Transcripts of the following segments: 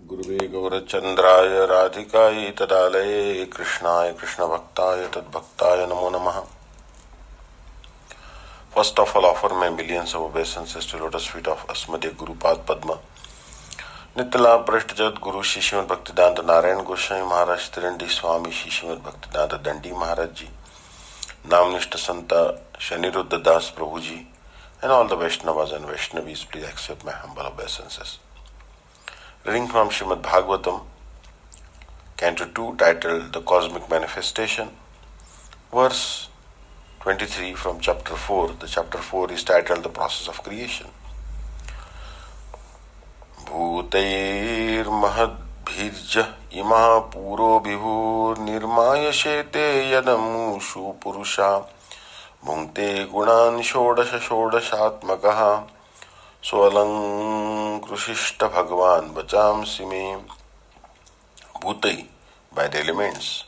गुरुवे गौरचंद्राय राधिकायै तदालये कृष्णाय कृष्णभक्ताय तद्भक्ताय नमो नमः. First of all, offer my millions of obeisances to lotus feet of Asmadya Guru Pad Padma. Nitala Prashta Jagat Guru Shri Śrīmad Bhaktivedanta Narayan Goswami Maharaj Tirandi Swami Shri Śrīmad Bhaktivedanta Dandi Maharaj Ji, Namnishta Santa Shaniruddha Das Prabhu Ji, and all the Vaishnavas and Vaishnavis, please accept my humble obeisances. Reading from Śrīmad-Bhāgavatam, Canto 2, titled The Cosmic Manifestation, verse 23 from chapter 4. The chapter 4 is titled The Process of Creation. Bhutair mahadbhirja ima puro bhivur nirmaya shete yadamushu purusha bhungte gunan shodasha shodashatmakaha Swalang Krushishta Bhagavan Bachamsi me. Bhutai, by the elements.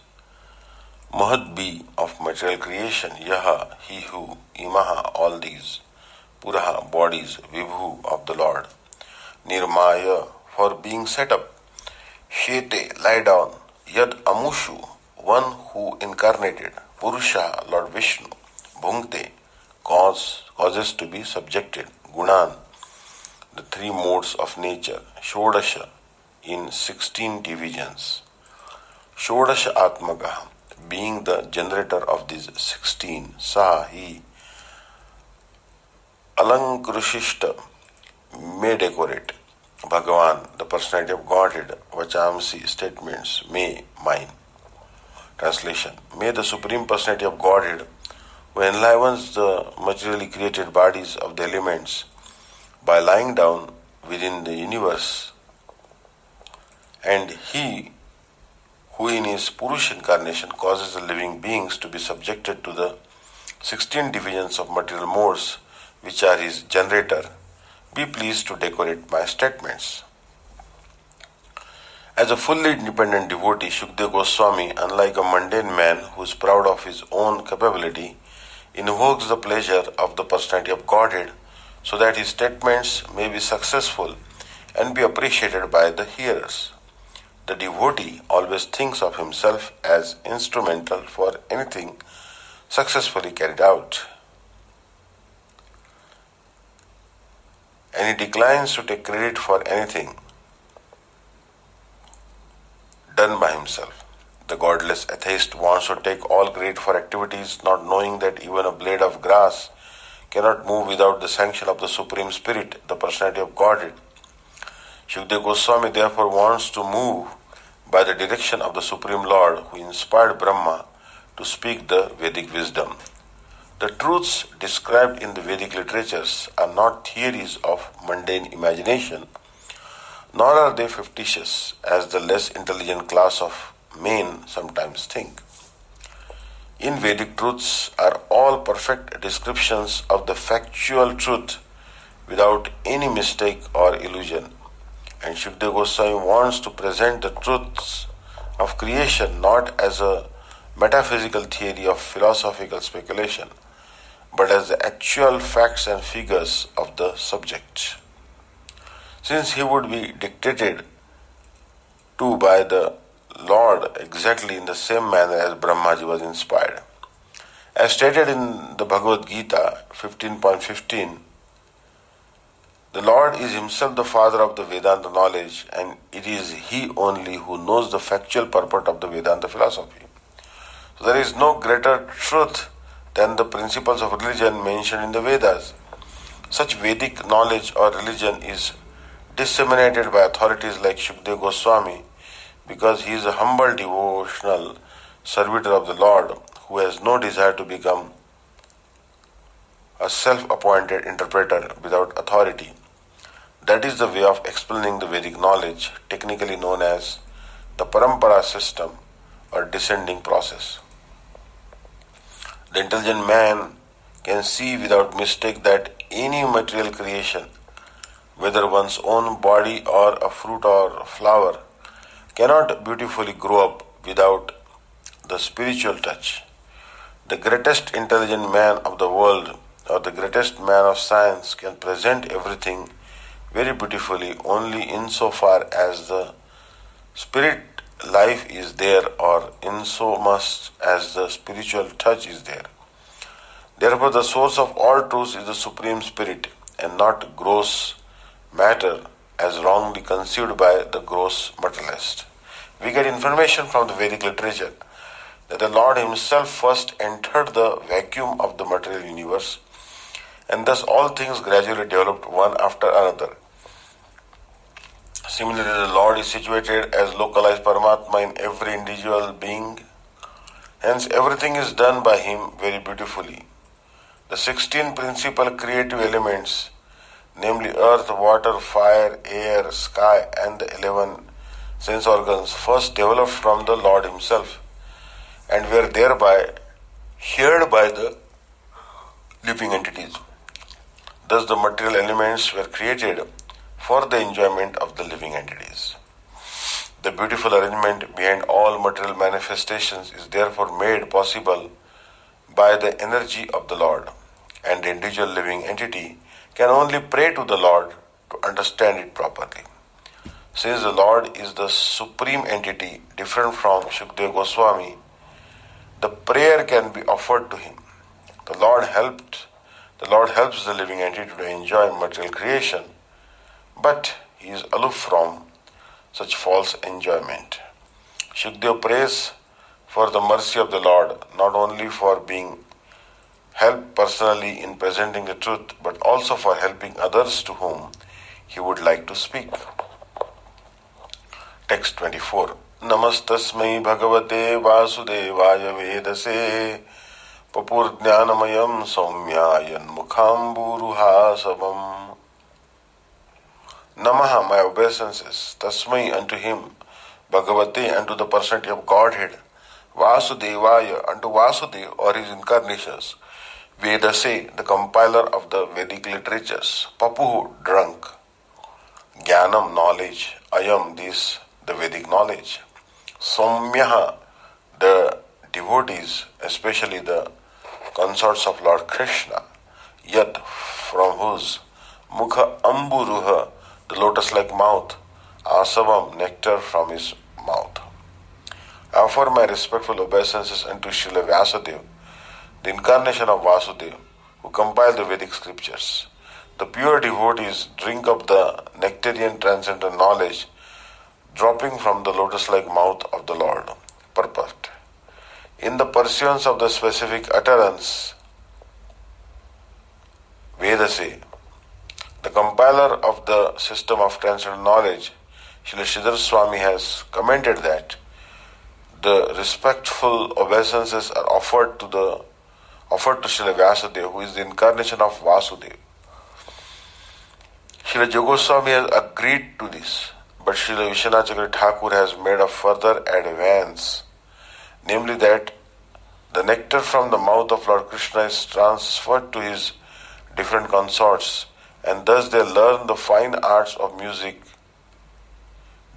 Mahadbi, of material creation. Yaha, he who. Imaha, all these. Puraha, bodies. Vibhu, of the Lord. Nirmaya, for being set up. Shete, lie down. Yad Amushu, one who incarnated. Purusha, Lord Vishnu. Bhungte, causes to be subjected. Gunan, the three modes of nature. Shodasha, in 16 divisions. Shodasha Atmagaha, being the generator of these 16. Sa, he. Alankrushishta, may decorate. Bhagavan, the personality of Godhead. Vachamsi, statements. May, mine. Translation. May the Supreme Personality of Godhead, who enlivens the materially created bodies of the elements by lying down within the universe, and he who in his Purush incarnation causes the living beings to be subjected to the 16 divisions of material modes which are his generator, be pleased to decorate my statements. As a fully independent devotee, Shukdev Goswami, unlike a mundane man who is proud of his own capability, invokes the pleasure of the personality of Godhead so that his statements may be successful and be appreciated by the hearers. The devotee always thinks of himself as instrumental for anything successfully carried out, and he declines to take credit for anything done by himself. The godless atheist wants to take all credit for activities, not knowing that even a blade of grass cannot move without the sanction of the Supreme Spirit, the personality of Godhead. Shukdev Goswami therefore wants to move by the direction of the Supreme Lord, who inspired Brahma to speak the Vedic wisdom. The truths described in the Vedic literatures are not theories of mundane imagination, nor are they fictitious, as the less intelligent class of men sometimes think. In Vedic truths are all perfect descriptions of the factual truth without any mistake or illusion. And Shukdev Goswami wants to present the truths of creation not as a metaphysical theory of philosophical speculation, but as the actual facts and figures of the subject. Since he would be dictated to by the Lord exactly in the same manner as Brahmaji was inspired. As stated in the Bhagavad Gita 15.15, the Lord is himself the father of the Vedanta knowledge, and it is he only who knows the factual purport of the Vedanta philosophy. So there is no greater truth than the principles of religion mentioned in the Vedas. Such Vedic knowledge or religion is disseminated by authorities like Shukdev Goswami, because he is a humble devotional servitor of the Lord who has no desire to become a self-appointed interpreter without authority. That is the way of explaining the Vedic knowledge, technically known as the parampara system or descending process. The intelligent man can see without mistake that any material creation, whether one's own body or a fruit or flower, cannot beautifully grow up without the spiritual touch. The greatest intelligent man of the world or the greatest man of science can present everything very beautifully only insofar as the Spirit life is there, or in so much as the spiritual touch is there. Therefore, the source of all truths is the Supreme Spirit, and not gross matter as wrongly conceived by the gross materialist. We get information from the Vedic literature that the Lord Himself first entered the vacuum of the material universe, and thus all things gradually developed one after another. Similarly, the Lord is situated as localized Paramatma in every individual being. Hence, everything is done by Him very beautifully. The 16 principal creative elements, namely earth, water, fire, air, sky, and the 11 sense organs, first developed from the Lord Himself, and were thereby heard by the living entities. Thus, the material elements were created for the enjoyment of the living entities. The beautiful arrangement behind all material manifestations is therefore made possible by the energy of the Lord, and the individual living entity can only pray to the Lord to understand it properly. Since the Lord is the supreme entity different from Shukdev Goswami, the prayer can be offered to Him. The Lord helps the living entity to enjoy material creation, but He is aloof from such false enjoyment. Shukdev prays for the mercy of the Lord, not only for being helped personally in presenting the truth, but also for helping others to whom he would like to speak. Text 24. Namastasmai bhagavate vasudevaya vedase papurjnanamayam saumyayan mukhamburuhasavam. Namaha, my obeisances, tasmai, unto him, bhagavate, unto the personality of Godhead, Vasudevaya, unto Vasudev or his incarnations, Vedase, the compiler of the Vedic literatures, Papuhu, drunk, Jnanam, knowledge, Ayam, this, the Vedic knowledge, Saumyaha, the devotees, especially the consorts of Lord Krishna, Yat, from whose Mukha Amburuha, the lotus-like mouth, Asavam, nectar from his mouth. I offer my respectful obeisances unto Srila Vyasadeva, the incarnation of Vasudeva, who compiled the Vedic scriptures. The pure devotees drink of the nectarian transcendental knowledge dropping from the lotus-like mouth of the Lord. Purport. In the pursuance of the specific utterance, Vedase, the compiler of the system of transcendental knowledge, Srila Sridhar Swami has commented that the respectful obeisances are offered to Srila Vyasadeva, who is the incarnation of Vasudeva. Srila Jogoswami has agreed to this, but Srila Vishwanath Thakur has made a further advance, namely that the nectar from the mouth of Lord Krishna is transferred to his different consorts, and thus they learn the fine arts of music,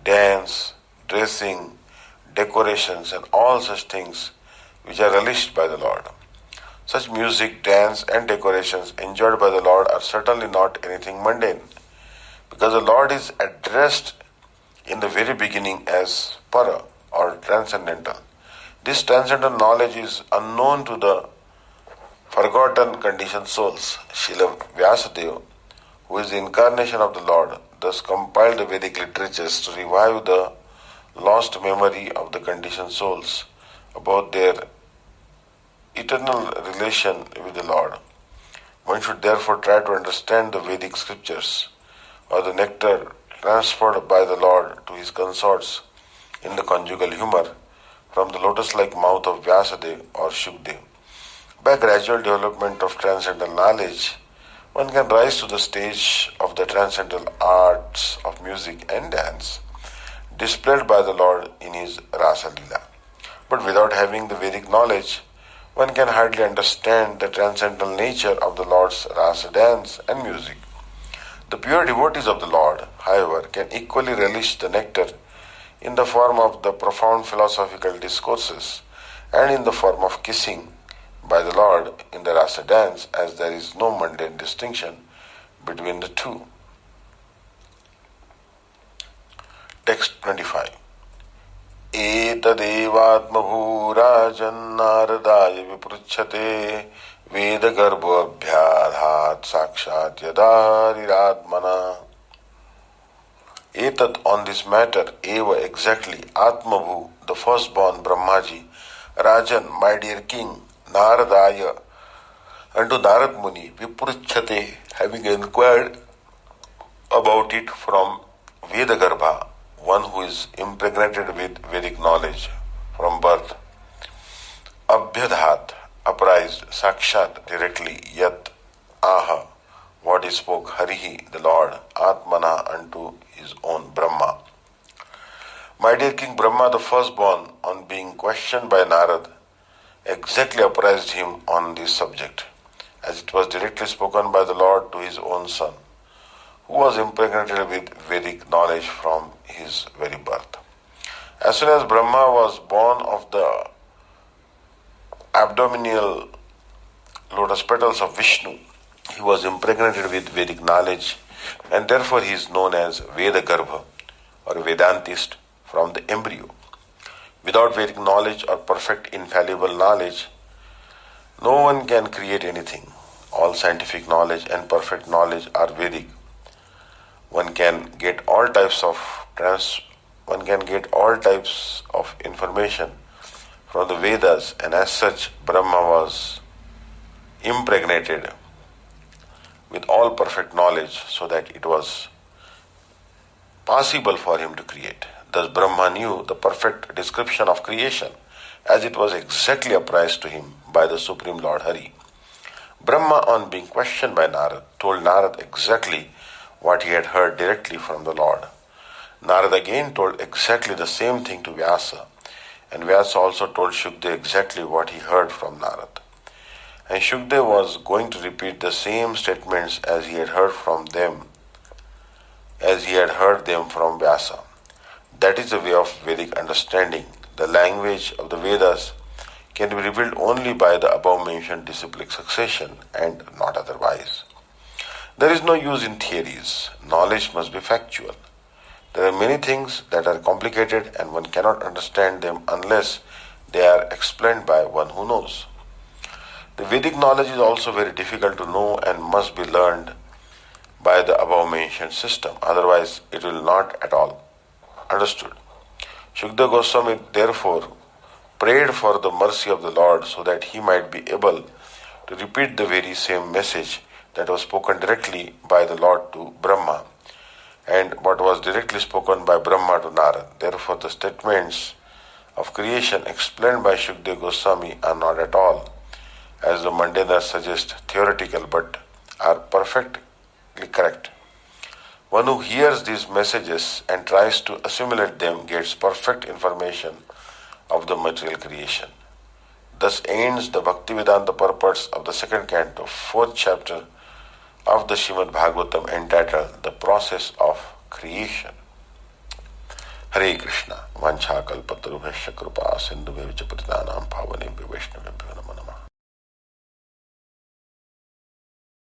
dance, dressing, decorations, and all such things which are relished by the Lord. Such music, dance, and decorations enjoyed by the Lord are certainly not anything mundane, because the Lord is addressed in the very beginning as para, or transcendental. This transcendental knowledge is unknown to the forgotten conditioned souls. Srila Vyasadeva, who is the incarnation of the Lord, thus compiled the Vedic literatures to revive the lost memory of the conditioned souls about their eternal relation with the Lord. One should therefore try to understand the Vedic scriptures, or the nectar transferred by the Lord to his consorts in the conjugal humor from the lotus-like mouth of Vyasadeva or Shukdev. By gradual development of transcendental knowledge, one can rise to the stage of the transcendental arts of music and dance displayed by the Lord in his rāsa-līlā. But without having the Vedic knowledge, one can hardly understand the transcendental nature of the Lord's rasa dance and music. The pure devotees of the Lord, however, can equally relish the nectar in the form of the profound philosophical discourses and in the form of kissing by the Lord in the rasa dance, as there is no mundane distinction between the two. Text 25. एतदेवात्मभूराजन्नारदाय विपृच्छते वेदगर्भोऽभ्याधात् साक्षात् यदारिरात्मना. Etat, on this matter, eva, exactly, Atmabhu, the firstborn Brahmaji, Rajan, my dear king, Naradaya, unto Narad Muni, Vipruchate, having inquired about it from Vedagarbha, one who is impregnated with Vedic knowledge from birth, Abhyadhat, apprised, Sakshat, directly, Yat, Aha, what he spoke, Harihi, the Lord, Atmana, unto his own Brahma. My dear King Brahma, the firstborn, on being questioned by Narad, exactly apprised him on this subject, as it was directly spoken by the Lord to his own son, who was impregnated with Vedic knowledge from his very birth. As soon as Brahma was born of the abdominal lotus petals of Vishnu, he was impregnated with Vedic knowledge, and therefore he is known as Vedagarbha or Vedantist from the embryo. Without Vedic knowledge or perfect infallible knowledge, no one can create anything. All scientific knowledge and perfect knowledge are Vedic. One can get all types of information from the Vedas, and as such Brahma was impregnated with all perfect knowledge, so that it was possible for him to create. Thus Brahma knew the perfect description of creation, as it was exactly apprised to him by the Supreme Lord Hari. Brahma, on being questioned by Narad, told Narad exactly what he had heard directly from the Lord. Narad again told exactly the same thing to Vyasa, and Vyasa also told Shukdev exactly what he heard from Narad. And Shukdev was going to repeat the same statements as he had heard them from Vyasa. That is the way of Vedic understanding. The language of the Vedas can be revealed only by the above-mentioned disciplic succession and not otherwise. There is no use in theories. Knowledge must be factual. There are many things that are complicated and one cannot understand them unless they are explained by one who knows. The Vedic knowledge is also very difficult to know and must be learned by the above-mentioned system. Otherwise, it will not at all understood. Shukdev Goswami therefore prayed for the mercy of the Lord so that he might be able to repeat the very same message that was spoken directly by the Lord to Brahma and what was directly spoken by Brahma to Narad. Therefore, the statements of creation explained by Shukdev Goswami are not at all, as the Mandanas suggest, theoretical, but are perfectly correct. One who hears these messages and tries to assimilate them gets perfect information of the material creation. Thus ends the Bhaktivedanta purports of the second canto, fourth chapter of the Śrīmad-Bhāgavatam, entitled The Process of Creation. Hare Krishna. Vancha kalpatarubhasya kripa sindhubhyo cha patitanam pavanebhyo vaishnavebhyo namo.